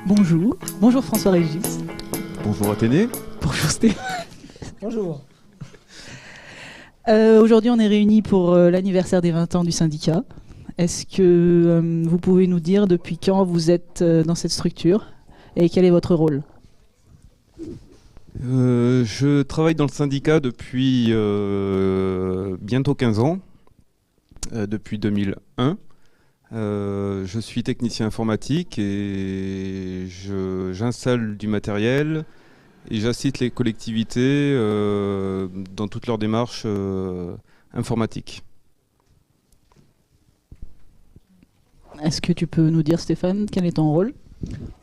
Bonjour. Bonjour François-Régis. Bonjour Athénée. Bonjour Stéphane. Bonjour. Aujourd'hui, on est réunis pour l'anniversaire des 20 ans du syndicat. Est-ce que vous pouvez nous dire depuis quand vous êtes dans cette structure et quel est votre rôle ? Je travaille dans le syndicat depuis bientôt 15 ans, depuis 2001. Je suis technicien informatique et j'installe du matériel et j'assiste les collectivités dans toutes leurs démarches informatiques. Est-ce que tu peux nous dire, Stéphane, quel est ton rôle ?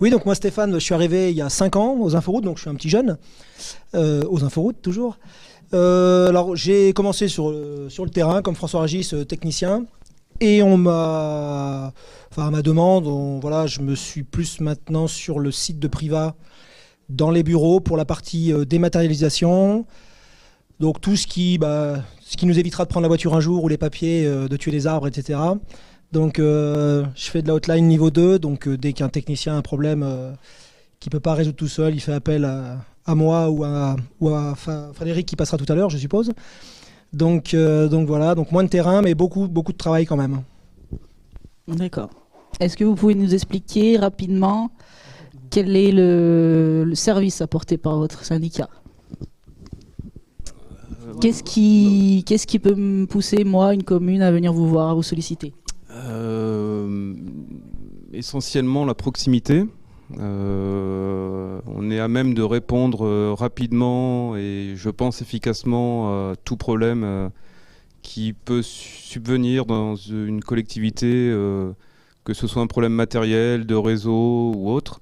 Oui, donc moi Stéphane, je suis arrivé il y a 5 ans aux Inforoutes, donc je suis un petit jeune, aux Inforoutes toujours. Alors j'ai commencé sur le terrain comme François-Régis, technicien, et à ma demande, voilà, je me suis plus maintenant sur le site de Priva, dans les bureaux pour la partie dématérialisation, donc tout ce qui nous évitera de prendre la voiture un jour ou les papiers, de tuer les arbres, etc. Donc je fais de la hotline niveau 2, donc dès qu'un technicien a un problème qu'il ne peut pas résoudre tout seul, il fait appel à moi ou à Frédéric qui passera tout à l'heure, je suppose. Donc voilà, donc moins de terrain mais beaucoup de travail quand même. D'accord. Est-ce que vous pouvez nous expliquer rapidement quel est le service apporté par votre syndicat ? Qu'est-ce qui peut me pousser, moi, une commune, à venir vous voir, à vous solliciter ? Essentiellement la proximité. On est à même de répondre rapidement et je pense efficacement à tout problème qui peut subvenir dans une collectivité, que ce soit un problème matériel, de réseau ou autre.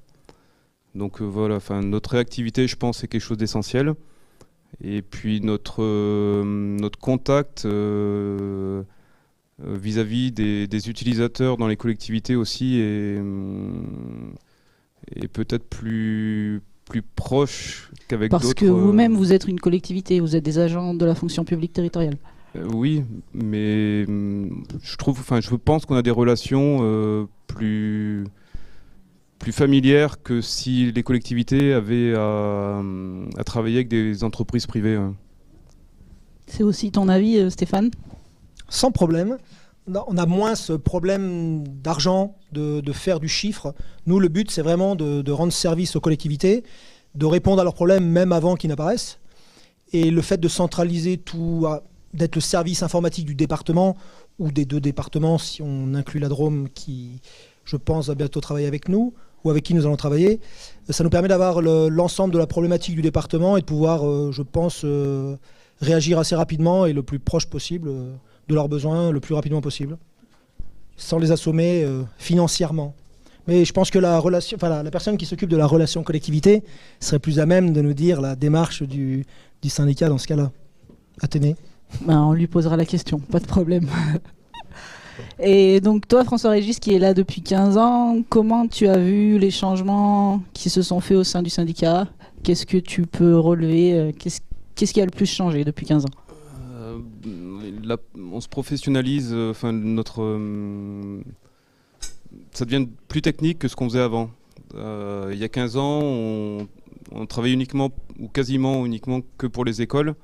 Donc voilà, notre réactivité, je pense, c'est quelque chose d'essentiel. Et puis notre contact vis-à-vis des utilisateurs dans les collectivités aussi est peut-être plus proche qu'avec d'autres. Parce que vous-même, vous êtes une collectivité, vous êtes des agents de la fonction publique territoriale. Oui, mais je pense qu'on a des relations plus familières que si les collectivités avaient à travailler avec des entreprises privées. C'est aussi ton avis, Stéphane ? Sans problème. On a moins ce problème d'argent, de faire du chiffre. Nous, le but, c'est vraiment de rendre service aux collectivités, de répondre à leurs problèmes même avant qu'ils n'apparaissent. Et le fait de centraliser tout, d'être le service informatique du département, ou des 2 départements, si on inclut la Drôme, qui, je pense, va bientôt travailler avec nous, ou avec qui nous allons travailler, ça nous permet d'avoir l'ensemble de la problématique du département et de pouvoir, je pense, réagir assez rapidement et le plus proche possible de leurs besoins le plus rapidement possible, sans les assommer financièrement. Mais je pense que la personne qui s'occupe de la relation collectivité serait plus à même de nous dire la démarche du syndicat dans ce cas-là. Athénée. On lui posera la question, pas de problème. Et donc toi, François-Régis, qui est là depuis 15 ans, comment tu as vu les changements qui se sont faits au sein du syndicat ? Qu'est-ce que tu peux relever ? Qu'est-ce qui a le plus changé depuis 15 ans ? On se professionnalise, ça devient plus technique que ce qu'on faisait avant. Il y a 15 ans, on travaillait uniquement ou quasiment uniquement que pour les écoles.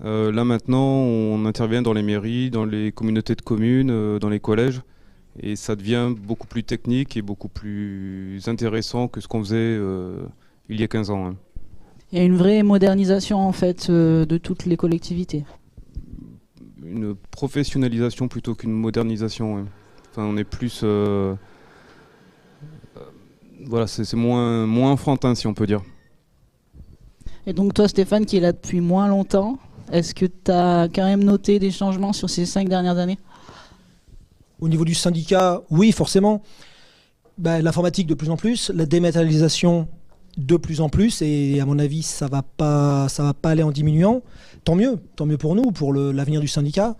Là maintenant, on intervient dans les mairies, dans les communautés de communes, dans les collèges, et ça devient beaucoup plus technique et beaucoup plus intéressant que ce qu'on faisait il y a 15 ans. Il y a une vraie modernisation en fait de toutes les collectivités. Une professionnalisation plutôt qu'une modernisation. On est plus... voilà, c'est moins enfantin, si on peut dire. Et donc toi, Stéphane, qui est là depuis moins longtemps, est-ce que tu as quand même noté des changements sur ces 5 dernières années ? Au niveau du syndicat, oui, forcément. L'informatique de plus en plus, la dématérialisation de plus en plus, et à mon avis, ça va pas aller en diminuant. Tant mieux pour nous, pour l'avenir du syndicat.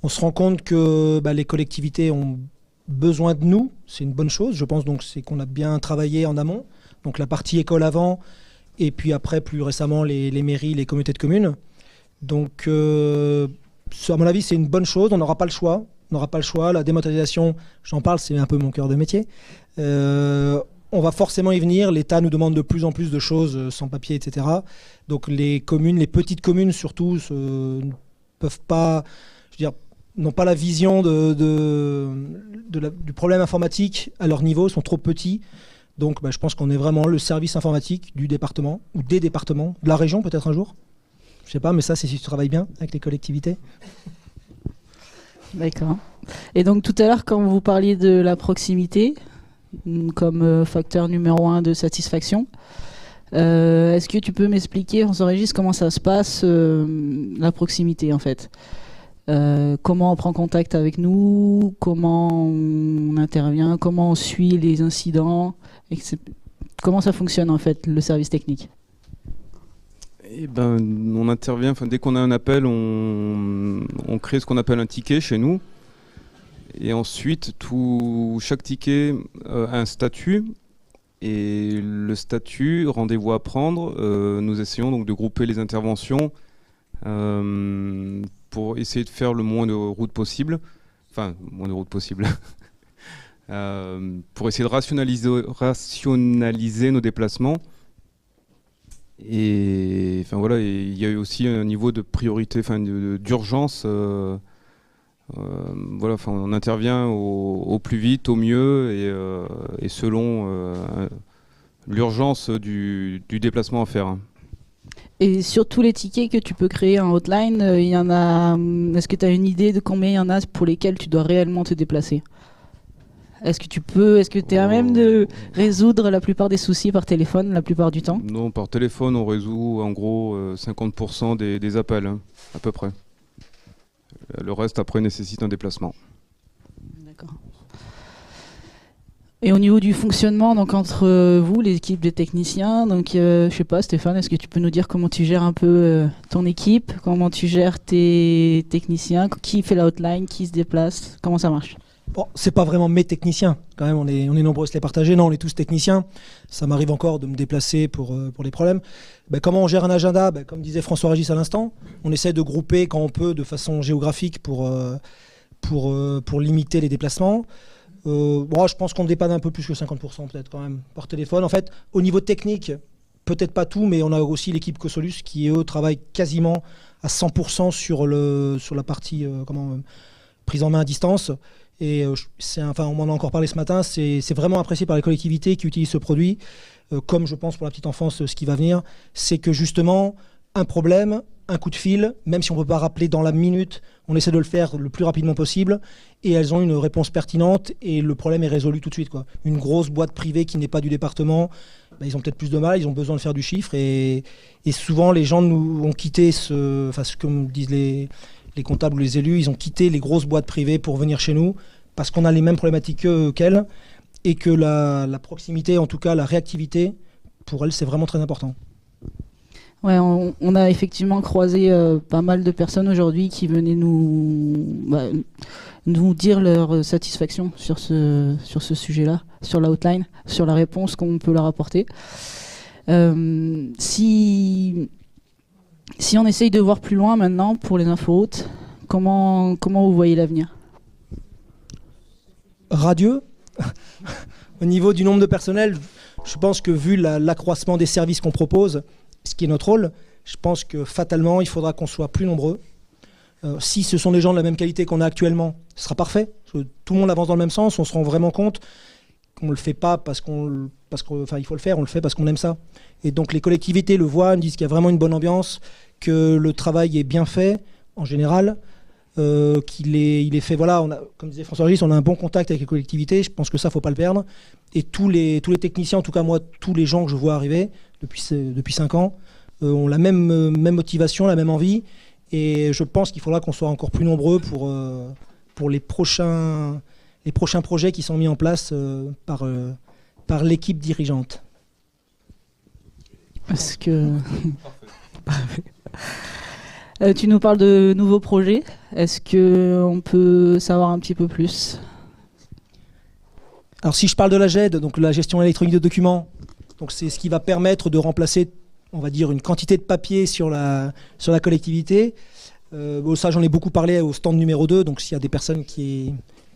On se rend compte que les collectivités ont besoin de nous, c'est une bonne chose. Je pense donc c'est qu'on a bien travaillé en amont, donc la partie école avant, et puis après, plus récemment, les mairies, les communautés de communes. Donc, à mon avis, c'est une bonne chose. On n'aura pas le choix. La dématérialisation, j'en parle, c'est un peu mon cœur de métier. on va forcément y venir. L'État nous demande de plus en plus de choses sans papier, etc. Donc les communes, les petites communes surtout, ne peuvent pas, je veux dire, n'ont pas la vision du problème informatique à leur niveau, sont trop petits. Donc je pense qu'on est vraiment le service informatique du département, ou des départements, de la région peut-être un jour. Je sais pas, mais ça c'est si tu travailles bien avec les collectivités. D'accord. Et donc tout à l'heure, quand vous parliez de la proximité comme facteur numéro 1 de satisfaction, est-ce que tu peux m'expliquer, François-Régis, comment ça se passe, la proximité en fait? Comment on prend contact avec nous, comment on intervient, comment on suit les incidents, comment ça fonctionne en fait, le service technique? Eh ben, on intervient, dès qu'on a un appel, on crée ce qu'on appelle un ticket chez nous. Et ensuite, chaque ticket a un statut. Et le statut, rendez-vous à prendre, nous essayons donc de grouper les interventions pour essayer de faire le moins de routes possible. Enfin, moins de routes possible. Pour essayer de rationaliser nos déplacements. Et enfin voilà, il y a eu aussi un niveau de priorité, d'urgence. Voilà, on intervient au plus vite, au mieux et selon l'urgence du déplacement à faire. Et sur tous les tickets que tu peux créer en hotline, il y en a. Est-ce que tu as une idée de combien il y en a pour lesquels tu dois réellement te déplacer? Est-ce que tu es à même de résoudre la plupart des soucis par téléphone la plupart du temps? Non, par téléphone, on résout en gros 50% des appels, à peu près. Le reste, après, nécessite un déplacement. D'accord. Et au niveau du fonctionnement, donc entre vous, l'équipe de techniciens, donc je sais pas, Stéphane, est-ce que tu peux nous dire comment tu gères un peu ton équipe, comment tu gères tes techniciens, qui fait la hotline, qui se déplace, comment ça marche? Bon, c'est pas vraiment mes techniciens, quand même, on est nombreux à se les partager. Non, on est tous techniciens. Ça m'arrive encore de me déplacer pour les problèmes. Comment on gère un agenda? Comme disait François-Régis à l'instant, on essaie de grouper quand on peut de façon géographique pour limiter les déplacements. Je pense qu'on dépanne un peu plus que 50% peut-être quand même par téléphone. En fait, au niveau technique, peut-être pas tout, mais on a aussi l'équipe Cosolus qui, eux, travaille quasiment à 100% sur la partie prise en main à distance. Et on m'en a encore parlé ce matin, c'est vraiment apprécié par les collectivités qui utilisent ce produit, comme je pense pour la petite enfance ce qui va venir, c'est que justement, un problème, un coup de fil, même si on ne peut pas rappeler dans la minute, on essaie de le faire le plus rapidement possible, et elles ont une réponse pertinente, et le problème est résolu tout de suite, quoi. Une grosse boîte privée qui n'est pas du département, ils ont peut-être plus de mal, ils ont besoin de faire du chiffre, et souvent les gens nous ont quitté comme disent les comptables ou les élus, ils ont quitté les grosses boîtes privées pour venir chez nous parce qu'on a les mêmes problématiques qu'elles et que la proximité, en tout cas la réactivité, pour elles, c'est vraiment très important. Ouais, on a effectivement croisé pas mal de personnes aujourd'hui qui venaient nous dire leur satisfaction sur ce sujet-là, sur la hotline, sur la réponse qu'on peut leur apporter. Si on essaye de voir plus loin maintenant pour les inforoutes, comment vous voyez l'avenir? Radieux. Au niveau du nombre de personnel, je pense que vu l'accroissement des services qu'on propose, ce qui est notre rôle, je pense que fatalement, il faudra qu'on soit plus nombreux. Si ce sont des gens de la même qualité qu'on a actuellement, ce sera parfait. Parce que tout le monde avance dans le même sens, on se rend vraiment compte qu'on ne le fait pas parce qu'il faut le faire, on le fait parce qu'on aime ça. Et donc les collectivités le voient, ils me disent qu'il y a vraiment une bonne ambiance, que le travail est bien fait en général, il est fait, voilà, comme disait François-Régis, on a un bon contact avec les collectivités, je pense que ça, il ne faut pas le perdre. Et tous les techniciens, en tout cas moi, tous les gens que je vois arriver depuis 5 ans, ont la même motivation, la même envie. Et je pense qu'il faudra qu'on soit encore plus nombreux pour les prochains projets qui sont mis en place par l'équipe dirigeante. Est-ce que... tu nous parles de nouveaux projets. Est-ce qu'on peut savoir un petit peu plus? Alors si je parle de la GED, donc la gestion électronique de documents, donc c'est ce qui va permettre de remplacer, on va dire, une quantité de papier sur la collectivité. Ça, j'en ai beaucoup parlé au stand numéro 2, donc s'il y a des personnes qui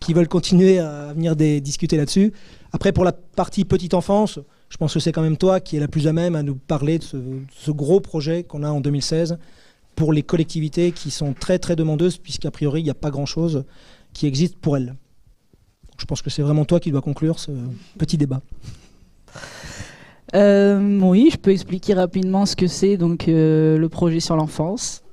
veulent continuer à venir discuter là-dessus. Après, pour la partie petite enfance, je pense que c'est quand même toi qui es la plus à même à nous parler de ce gros projet qu'on a en 2016 pour les collectivités qui sont très très demandeuses, puisqu'a priori, il n'y a pas grand-chose qui existe pour elles. Donc, je pense que c'est vraiment toi qui dois conclure ce petit débat. Oui, je peux expliquer rapidement ce que c'est donc le projet sur l'enfance.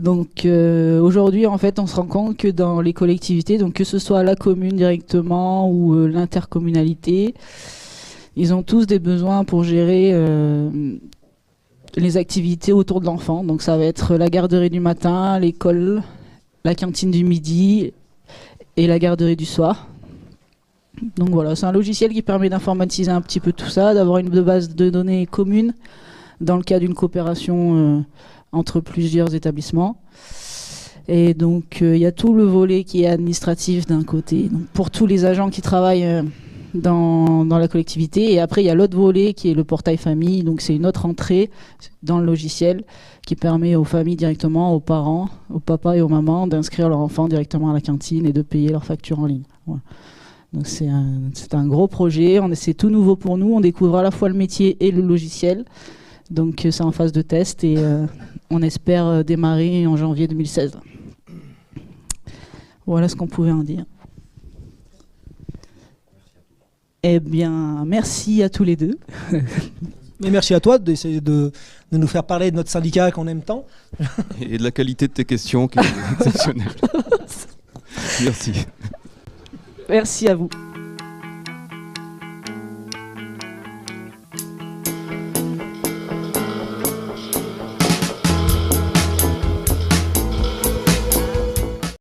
Donc aujourd'hui, en fait, on se rend compte que dans les collectivités, donc que ce soit la commune directement ou l'intercommunalité, ils ont tous des besoins pour gérer les activités autour de l'enfant. Donc ça va être la garderie du matin, l'école, la cantine du midi et la garderie du soir. Donc voilà, c'est un logiciel qui permet d'informatiser un petit peu tout ça, d'avoir une base de données commune dans le cas d'une coopération entre plusieurs établissements. Et donc il y a tout le volet qui est administratif d'un côté, donc pour tous les agents qui travaillent dans la collectivité. Et après il y a l'autre volet qui est le portail famille, donc c'est une autre entrée dans le logiciel qui permet aux familles directement, aux parents, aux papas et aux mamans d'inscrire leur enfant directement à la cantine et de payer leurs factures en ligne. Voilà. Donc c'est un gros projet, c'est tout nouveau pour nous, on découvre à la fois le métier et le logiciel. Donc c'est en phase de test et on espère démarrer en janvier 2016. Voilà ce qu'on pouvait en dire. Eh bien, merci à tous les deux. Mais merci à toi d'essayer de nous faire parler de notre syndicat qu'on aime tant. Et de la qualité de tes questions qui est exceptionnelle. Merci. Merci à vous.